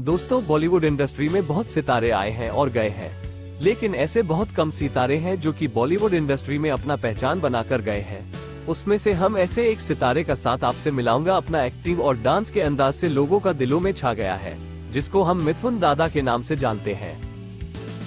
दोस्तों, बॉलीवुड इंडस्ट्री में बहुत सितारे आए हैं और गए हैं, लेकिन ऐसे बहुत कम सितारे हैं जो कि बॉलीवुड इंडस्ट्री में अपना पहचान बनाकर गए हैं। उसमें से हम ऐसे एक सितारे का साथ आपसे मिलाऊंगा, अपना एक्टिंग और डांस के अंदाज से लोगों का दिलों में छा गया है, जिसको हम मिथुन दादा के नाम से जानते हैं।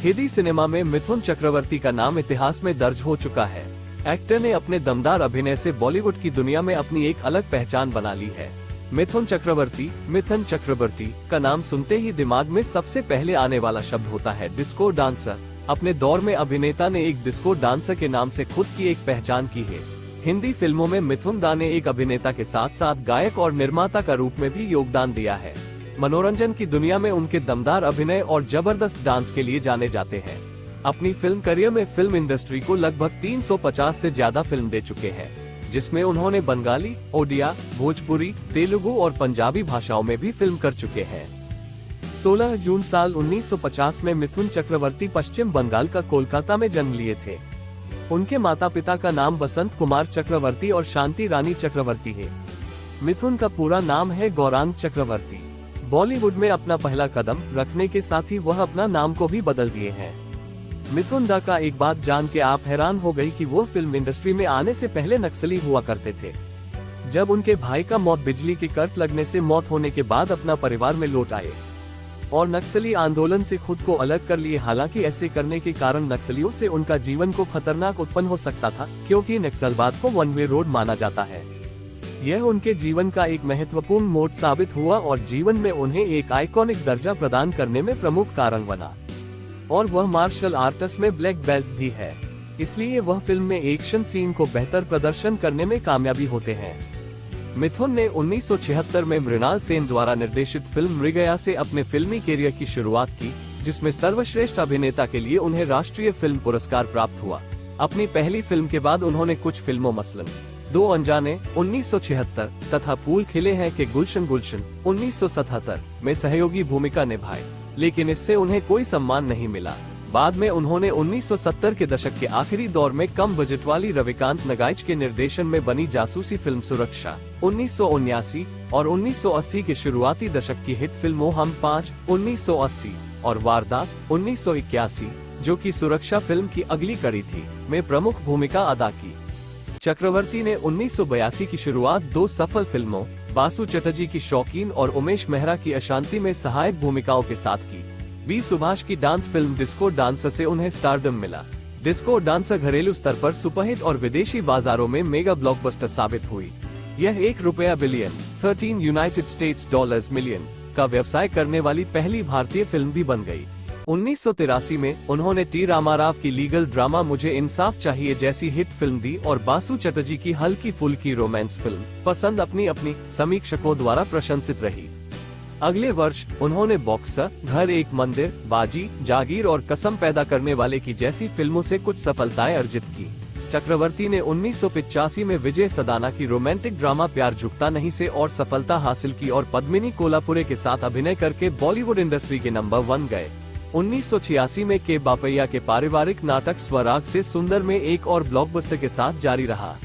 हिंदी सिनेमा में मिथुन चक्रवर्ती का नाम इतिहास में दर्ज हो चुका है। एक्टर ने अपने दमदार अभिनय से बॉलीवुड की दुनिया में अपनी एक अलग पहचान बना ली है। मिथुन चक्रवर्ती का नाम सुनते ही दिमाग में सबसे पहले आने वाला शब्द होता है डिस्को डांसर। अपने दौर में अभिनेता ने एक डिस्को डांसर के नाम से खुद की एक पहचान की है। हिंदी फिल्मों में मिथुन दा ने एक अभिनेता के साथ साथ गायक और निर्माता का रूप में भी योगदान दिया है। मनोरंजन की दुनिया में उनके दमदार अभिनय और जबरदस्त डांस के लिए जाने जाते हैं। अपनी फिल्म करियर में फिल्म इंडस्ट्री को लगभग 350 से ज्यादा फिल्म दे चुके हैं, जिसमें उन्होंने बंगाली, ओडिया, भोजपुरी, तेलुगु और पंजाबी भाषाओं में भी फिल्म कर चुके हैं। 16 जून साल 1950 में मिथुन चक्रवर्ती पश्चिम बंगाल का कोलकाता में जन्म लिए थे। उनके माता पिता का नाम बसंत कुमार चक्रवर्ती और शांति रानी चक्रवर्ती है। मिथुन का पूरा नाम है गौरांग चक्रवर्ती। बॉलीवुड में अपना पहला कदम रखने के साथ ही वह अपना नाम को भी बदल दिए हैं। मिथुन दा का एक बात जान के आप हैरान हो गई कि वो फिल्म इंडस्ट्री में आने से पहले नक्सली हुआ करते थे। जब उनके भाई का मौत बिजली की करंट लगने से मौत होने के बाद अपना परिवार में लौट आए और नक्सली आंदोलन से खुद को अलग कर लिए। हालांकि ऐसे करने के कारण नक्सलियों से उनका जीवन को खतरनाक उत्पन्न हो सकता था, क्योंकि नक्सलवाद को वन वे रोड माना जाता है। यह उनके जीवन का एक महत्वपूर्ण मोड़ साबित हुआ और जीवन में उन्हें एक आइकॉनिक दर्जा प्रदान करने में प्रमुख कारण बना। और वह मार्शल आर्टिस्ट में ब्लैक बेल्ट भी है, इसलिए वह फिल्म में एक्शन सीन को बेहतर प्रदर्शन करने में कामयाबी होते हैं। मिथुन ने 1976 में मृणाल सेन द्वारा निर्देशित फिल्म मृगया से अपने फिल्मी करियर की शुरुआत की, जिसमें सर्वश्रेष्ठ अभिनेता के लिए उन्हें राष्ट्रीय फिल्म पुरस्कार प्राप्त हुआ। अपनी पहली फिल्म के बाद उन्होंने कुछ फिल्मों मसलन दो अनजाने 1976 तथा फूल खिले हैं के गुलशन 1977 में सहयोगी भूमिका निभाई, लेकिन इससे उन्हें कोई सम्मान नहीं मिला। बाद में उन्होंने 1970 के दशक के आखिरी दौर में कम बजट वाली रविकांत नगाइच के निर्देशन में बनी जासूसी फिल्म सुरक्षा 1979 और 1980 के शुरुआती दशक की हिट फिल्मों हम 5 1980 और वारदात 1981, जो कि सुरक्षा फिल्म की अगली कड़ी थी, में प्रमुख भूमिका अदा की। चक्रवर्ती ने 1982 की शुरुआत दो सफल फिल्मों बासु चटर्जी की शौकीन और उमेश मेहरा की अशांति में सहायक भूमिकाओं के साथ की। बी सुभाष की डांस फिल्म डिस्को डांसर से उन्हें स्टारडम मिला। डिस्को डांसर घरेलू स्तर पर सुपरहिट और विदेशी बाजारों में मेगा ब्लॉकबस्टर साबित हुई। यह ₹1 billion 13 United states dollars million का व्यवसाय करने वाली पहली भारतीय फिल्म भी बन गई। 1983 में उन्होंने टी रामाराव की लीगल ड्रामा मुझे इंसाफ चाहिए जैसी हिट फिल्म दी और बासु चटर्जी की हल्की फुल्की रोमांस फिल्म पसंद अपनी समीक्षकों द्वारा प्रशंसित रही। अगले वर्ष उन्होंने बॉक्सर, घर एक मंदिर, बाजी, जागीर और कसम पैदा करने वाले की जैसी फिल्मों से कुछ सफलताएं अर्जित की। चक्रवर्ती ने 1985 में विजय सदाना की रोमांटिक ड्रामा प्यार झुकता नहीं से और सफलता हासिल की और पद्मिनी कोल्हापुरे के साथ अभिनय करके बॉलीवुड इंडस्ट्री के नंबर 1 गए। 1986 में के बापैया के पारिवारिक नाटक स्वराग से सुंदर में एक और ब्लॉकबस्टर के साथ जारी रहा।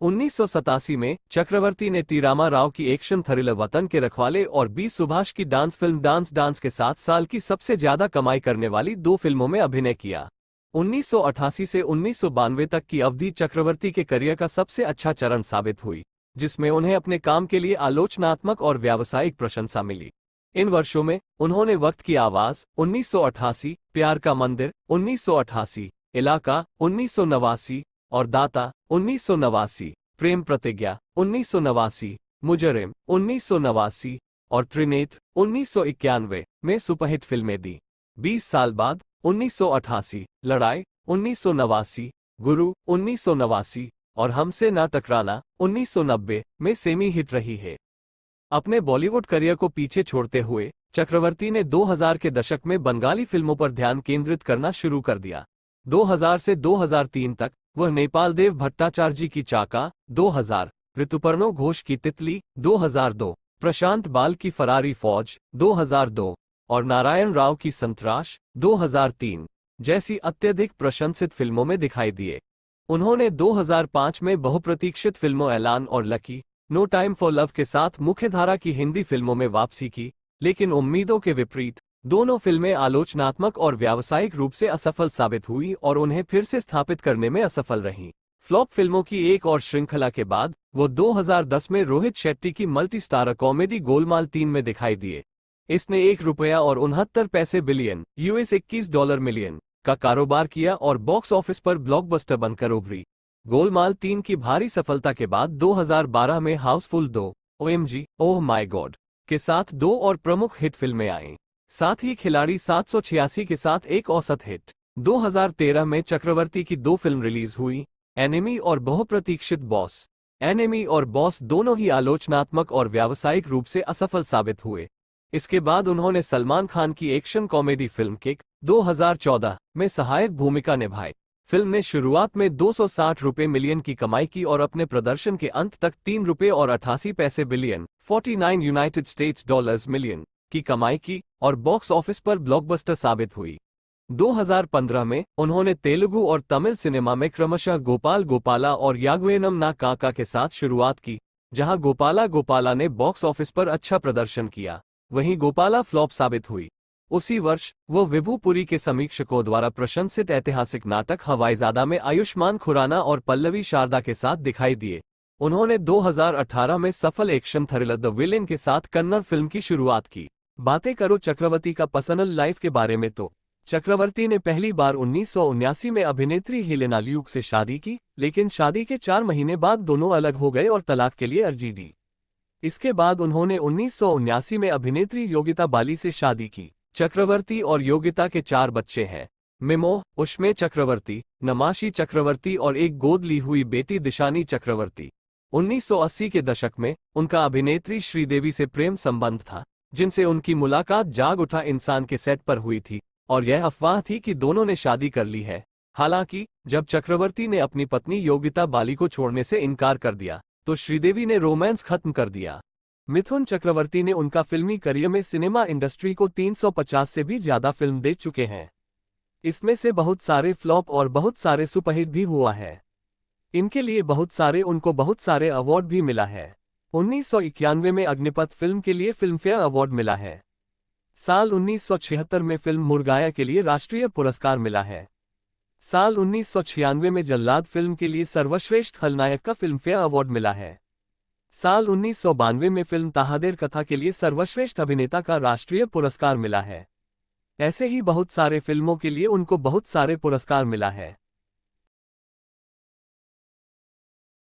1987 में चक्रवर्ती ने टी रामा राव की एक्शन थ्रिलर वतन के रखवाले और बी सुभाष की डांस फिल्म डांस के साथ साल की सबसे ज्यादा कमाई करने वाली 2 फिल्मों में अभिनय किया। 1988 से 1992 तक की अवधि चक्रवर्ती के करियर का सबसे अच्छा चरण साबित हुई, जिसमें उन्हें अपने काम के लिए आलोचनात्मक और व्यावसायिक प्रशंसा मिली। इन वर्षों में उन्होंने वक्त की आवाज 1988, प्यार का मंदिर 1988, इलाका 1989 और दाता 1989, प्रेम प्रतिज्ञा 1989, मुजरिम 1989 और त्रिनेत्र 1991 में सुपरहिट फिल्में दी। 20 साल बाद 1988, लड़ाई 1989, गुरु 1989 और हमसे ना टकराना 1990 में सेमी हिट रही है। अपने बॉलीवुड करियर को पीछे छोड़ते हुए चक्रवर्ती ने 2000 के दशक में बंगाली फिल्मों पर ध्यान केंद्रित करना शुरू कर दिया। 2000 से 2003 तक वह नेपाल देव भट्टाचार्य की चाका 2000, ऋतुपर्णो घोष की तितली 2002, प्रशांत बाल की फरारी फौज 2002 और नारायण राव की संतराश 2003 जैसी अत्यधिक प्रशंसित फिल्मों में दिखाई दिए। उन्होंने 2005 में बहुप्रतीक्षित फिल्मों ऐलान और lucky, no time for love के साथ मुख्यधारा की हिंदी फिल्मों में वापसी की। लेकिन उम्मीदों के विपरीत दोनों फिल्में आलोचनात्मक और व्यावसायिक रूप से असफल साबित हुई और उन्हें फिर से स्थापित करने में असफल रहीं। फ्लॉप फिल्मों की एक और श्रृंखला के बाद वो 2010 में रोहित शेट्टी की मल्टी स्टारर कॉमेडी गोलमाल 3 में दिखाई दिए। इसने $1.69 बिलियन US $21 मिलियन का कारोबार किया और बॉक्स ऑफिस पर ब्लॉकबस्टर बनकर उभरी। गोलमाल 3 की भारी सफलता के बाद 2012 में Housefull 2, OMG, oh my God के साथ 2 और प्रमुख हिट फिल्में आईं। साथ ही खिलाड़ी 786 के साथ एक औसत हिट। 2013 में चक्रवर्ती की 2 फिल्म रिलीज हुई, एनिमी और बहुप्रतीक्षित बॉस। एनिमी और बॉस दोनों ही आलोचनात्मक और व्यावसायिक रूप से असफल साबित हुए। इसके बाद उन्होंने सलमान खान की एक्शन कॉमेडी फिल्म किक 2014 में सहायक भूमिका निभाई। फिल्म ने शुरुआत में $260 मिलियन की कमाई की और अपने प्रदर्शन के अंत तक $3.88 billion 49 United states dollars million की कमाई की और बॉक्स ऑफिस पर ब्लॉकबस्टर साबित हुई। 2015 में उन्होंने तेलुगु और तमिल सिनेमा में क्रमशः गोपाल गोपाला और याग्वेनम ना काका के साथ शुरुआत की, जहां गोपाला गोपाला ने बॉक्स ऑफिस पर अच्छा प्रदर्शन किया, वहीं गोपाला फ्लॉप साबित हुई। उसी वर्ष वो विभु पुरी के समीक्षकों द्वारा प्रशंसित ऐतिहासिक नाटक हवाईजादा में आयुष्मान खुराना और पल्लवी शारदा के साथ दिखाई दिए। उन्होंने 2018 में सफल एक्शन थ्रिलर द विलेन के साथ कन्नड़ फिल्म की शुरुआत की। बातें करो चक्रवर्ती का पर्सनल लाइफ के बारे में तो चक्रवर्ती ने पहली बार 1979 में अभिनेत्री हेलेना ल्यूक से शादी की, लेकिन शादी के 4 महीने बाद दोनों अलग हो गए और तलाक के लिए अर्जी दी। इसके बाद उन्होंने 1979 में अभिनेत्री योगिता बाली से शादी की। चक्रवर्ती और योगिता के 4 बच्चे हैं, मिमोह, उष्मे चक्रवर्ती, नमाशी चक्रवर्ती और एक गोद ली हुई बेटी दिशानी चक्रवर्ती। 1980 के दशक में उनका अभिनेत्री श्रीदेवी से प्रेम संबंध था, जिनसे उनकी मुलाकात जाग उठा इंसान के सेट पर हुई थी और यह अफवाह थी कि दोनों ने शादी कर ली है। हालांकि जब चक्रवर्ती ने अपनी पत्नी योगिता बाली को छोड़ने से इनकार कर दिया, तो श्रीदेवी ने रोमांस खत्म कर दिया। मिथुन चक्रवर्ती ने उनका फिल्मी करियर में सिनेमा इंडस्ट्री को 350 से भी ज्यादा फिल्म दे चुके हैं। इसमें से बहुत सारे फ्लॉप और बहुत सारे सुपरहिट भी हुआ है। इनके लिए उनको बहुत सारे अवार्ड भी मिला है। 1991 में अग्निपथ फिल्म के लिए फिल्मफेयर अवार्ड मिला है। साल 1976 में फिल्म मुर्गाया के लिए राष्ट्रीय पुरस्कार मिला है। साल 1996 में जल्लाद फिल्म के लिए सर्वश्रेष्ठ खलनायक का फिल्मफेयर अवार्ड मिला है। साल 1992 में फिल्म ताहादेर कथा के लिए सर्वश्रेष्ठ अभिनेता का राष्ट्रीय पुरस्कार मिला है। ऐसे ही बहुत सारे फिल्मों के लिए उनको बहुत सारे पुरस्कार मिला है।